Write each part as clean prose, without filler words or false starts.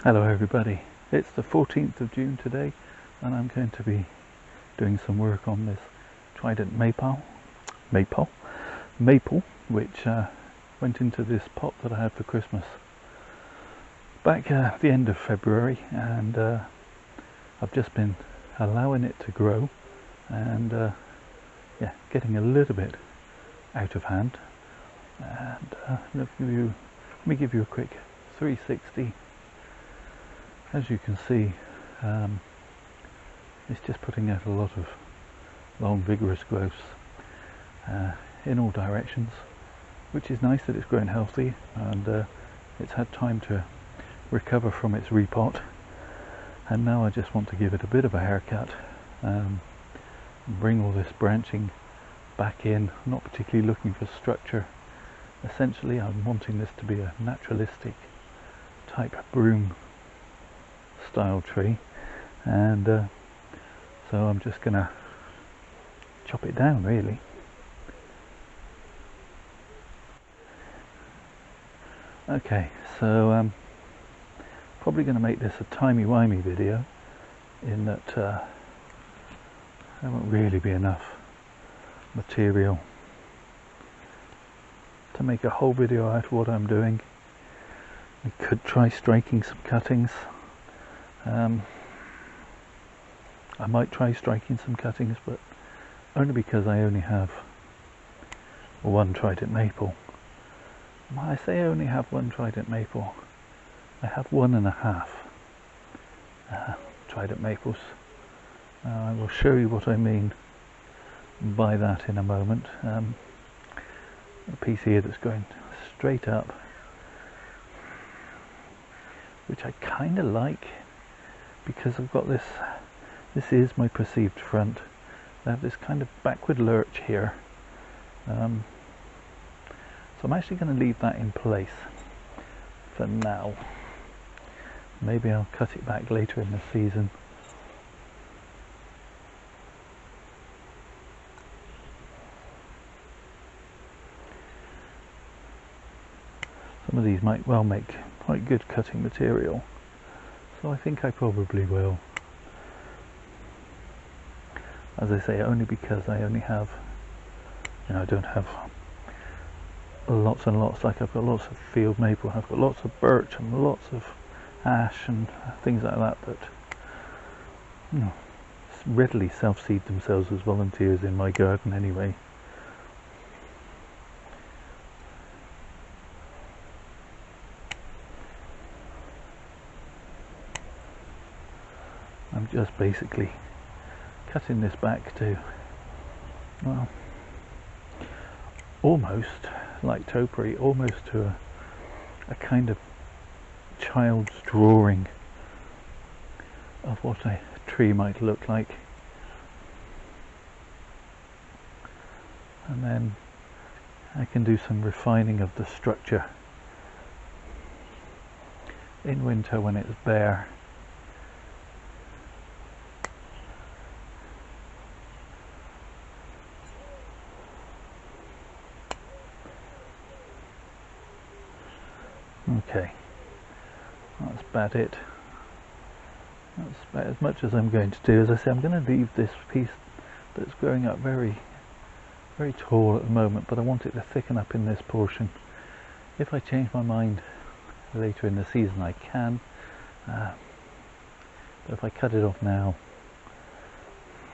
Hello everybody, it's the 14th of June today and I'm going to be doing some work on this Trident maple which went into this pot that I had for Christmas back at the end of February, and I've just been allowing it to grow and yeah, getting a little bit out of hand. And let me give you a quick 360. As you can see, it's just putting out a lot of long vigorous growths in all directions, which is nice that it's growing healthy and it's had time to recover from its repot. And now I just want to give it a bit of a haircut, bring all this branching back in. I'm not particularly looking for structure. Essentially I'm wanting this to be a naturalistic type broom style tree, and so I'm just gonna chop it down really. Okay, so probably going to make this a Timey Wimey video, in that there won't really be enough material to make a whole video out of what I'm doing. We could try striking some cuttings. I might try striking some cuttings, but only because I only have one Trident maple. When I say I only have one Trident maple, I have 1.5 Trident maples. I will show you what I mean by that in a moment. A piece here that's going straight up, which I kind of like, because I've got this is my perceived front. I have this kind of backward lurch here, so I'm actually going to leave that in place for now. Maybe I'll cut it back later in the season. Some of these might well make quite good cutting material, so I think I probably will. As I say, only because I only have, I don't have lots and lots. Like, I've got lots of field maple, I've got lots of birch and lots of ash and things like that readily self-seed themselves as volunteers in my garden anyway. I'm just basically cutting this back to, well, almost like topiary, almost to a kind of child's drawing of what a tree might look like. And then I can do some refining of the structure in winter when it's bare. Okay, that's about it. That's about as much as I'm going to do. As I say, I'm going to leave this piece that's growing up very, very tall at the moment, but I want it to thicken up in this portion. If I change my mind later in the season, I can, but if I cut it off now,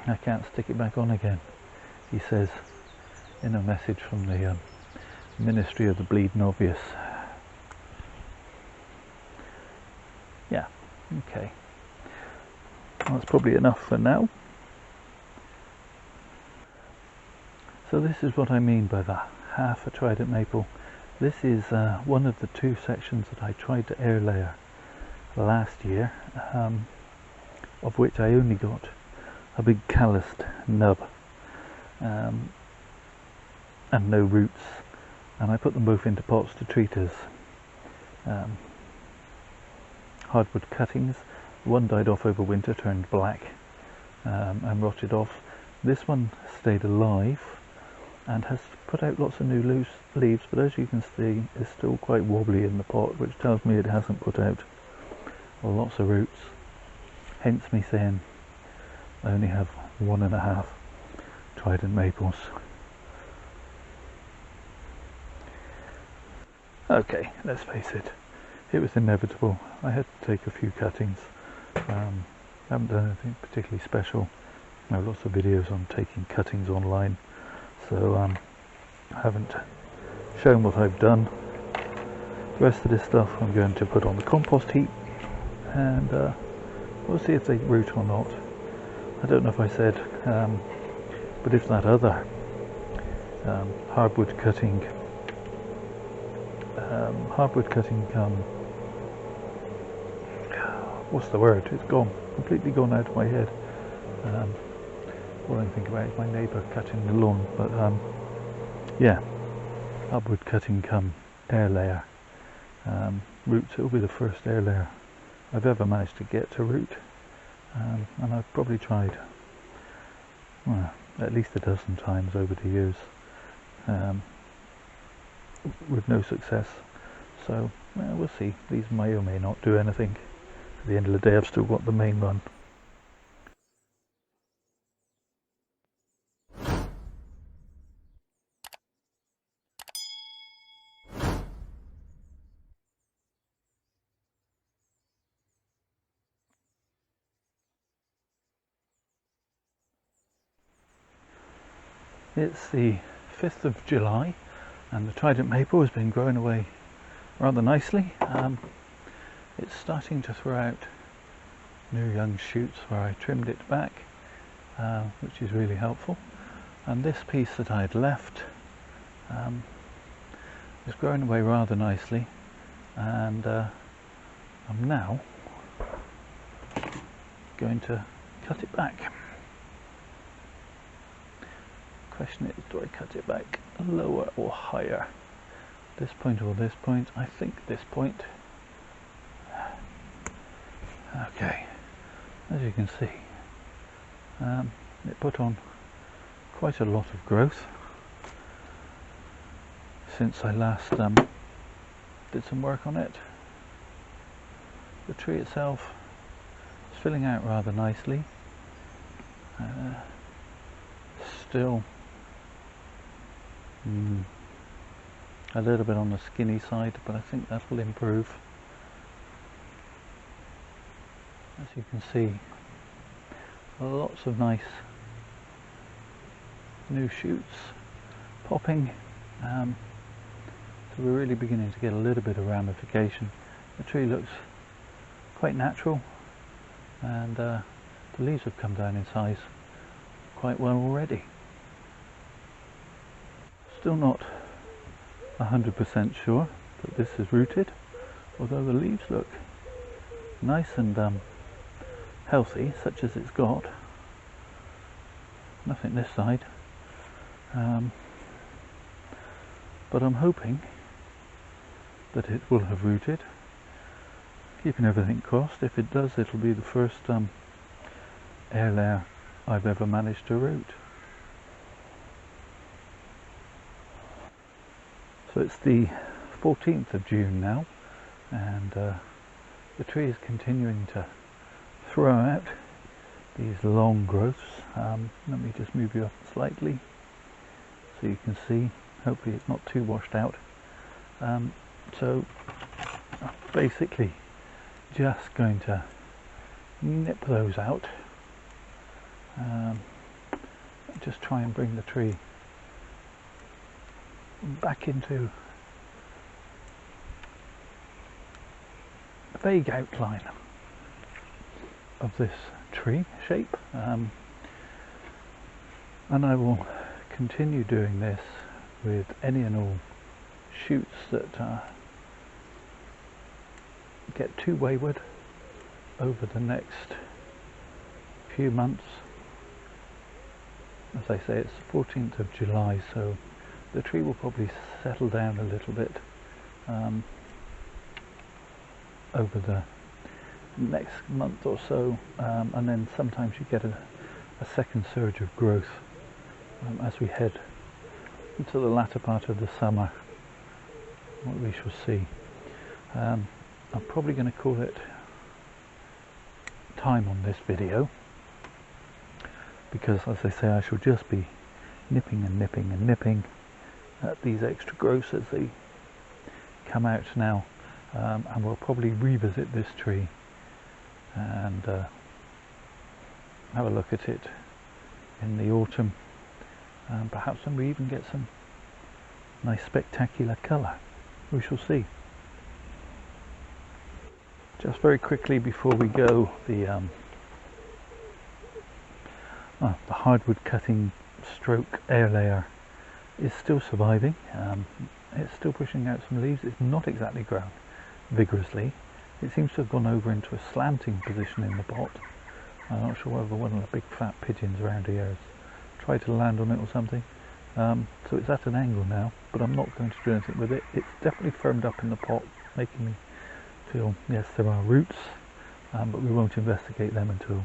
I can't stick it back on again, he says in a message from the Ministry of the Bleeding Obvious. Yeah, okay. That's probably enough for now. So this is what I mean by the half a Trident maple. This is one of the two sections that I tried to air layer last year, of which I only got a big calloused nub and no roots, and I put them both into pots to treat as hardwood cuttings. One died off over winter, turned black and rotted off. This one stayed alive and has put out lots of new loose leaves, but as you can see, it's still quite wobbly in the pot, which tells me it hasn't put out lots of roots, hence me saying I only have 1.5 Trident maples. Okay, let's face it, it was inevitable. I had to take a few cuttings. Haven't done anything particularly special. I have lots of videos on taking cuttings online, so I haven't shown what I've done. The rest of this stuff I'm going to put on the compost heap, and we'll see if they root or not. I don't know if I said, but if that other hardwood cutting what's the word? It's gone, completely gone out of my head. All I can think about is my neighbour cutting the lawn, but yeah, hardwood cutting air layer roots. It will be the first air layer I've ever managed to get to root, and I've probably tried at least a dozen times over the years with no success. So we'll see. These may or may not do anything. At the end of the day, I've still got the main one. It's the 5th of July and the Trident maple has been growing away rather nicely. It's starting to throw out new young shoots where I trimmed it back, which is really helpful. And this piece that I had left is growing away rather nicely, and I'm now going to cut it back. Question is, do I cut it back lower or higher? This point or this point? I think this point. Okay, as you can see, it put on quite a lot of growth since I last did some work on it. The tree itself is filling out rather nicely. Still a little bit on the skinny side, but I think that will improve. As you can see, lots of nice new shoots popping, so we're really beginning to get a little bit of ramification. The tree looks quite natural, and the leaves have come down in size quite well already. Still not 100% sure that this is rooted, although the leaves look nice and healthy, such as it's got. Nothing this side, but I'm hoping that it will have rooted, keeping everything crossed. If it does, it'll be the first air layer I've ever managed to root. So it's the 14th of June now, and the tree is continuing to throw out these long growths. Let me just move you up slightly so you can see. Hopefully it's not too washed out. So I'm basically just going to nip those out, just try and bring the tree back into a vague outline of this tree shape, and I will continue doing this with any and all shoots that get too wayward over the next few months. As I say, it's the 14th of July, so the tree will probably settle down a little bit over the next month or so, and then sometimes you get a second surge of growth as we head into the latter part of the summer. What we shall see. I'm probably going to call it time on this video, because as I say, I shall just be nipping and nipping and nipping at these extra growths as they come out now, and we'll probably revisit this tree and have a look at it in the autumn, and perhaps when we even get some nice spectacular colour. We shall see. Just very quickly before we go, the hardwood cutting stroke air layer is still surviving. It's still pushing out some leaves. It's not exactly grown vigorously. It seems to have gone over into a slanting position in the pot. I'm not sure whether one of the big fat pigeons around here has tried to land on it or something. So it's at an angle now, but I'm not going to do anything with it. It's definitely firmed up in the pot, making me feel, yes, there are roots, but we won't investigate them until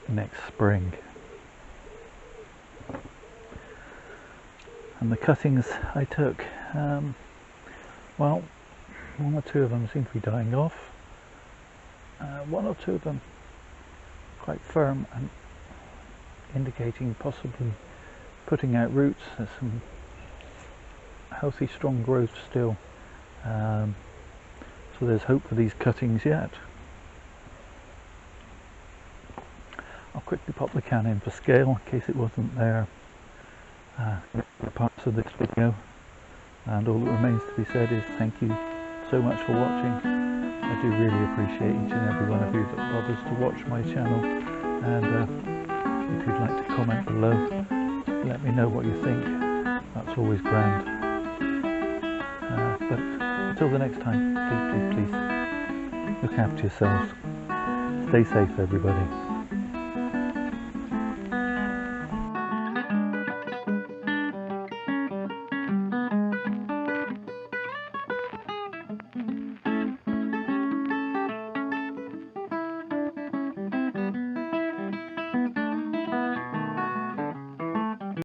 next spring. And the cuttings I took, well, one or two of them seem to be dying off. One or two of them quite firm and indicating possibly putting out roots. There's some healthy, strong growth still. So there's hope for these cuttings yet. I'll quickly pop the can in for scale in case it wasn't there parts of this video, and all that remains to be said is thank you so much for watching. I do really appreciate each and every one of you that bothers to watch my channel, and if you'd like to comment below, let me know what you think. That's always grand. But until the next time, please look after yourselves. Stay safe, everybody.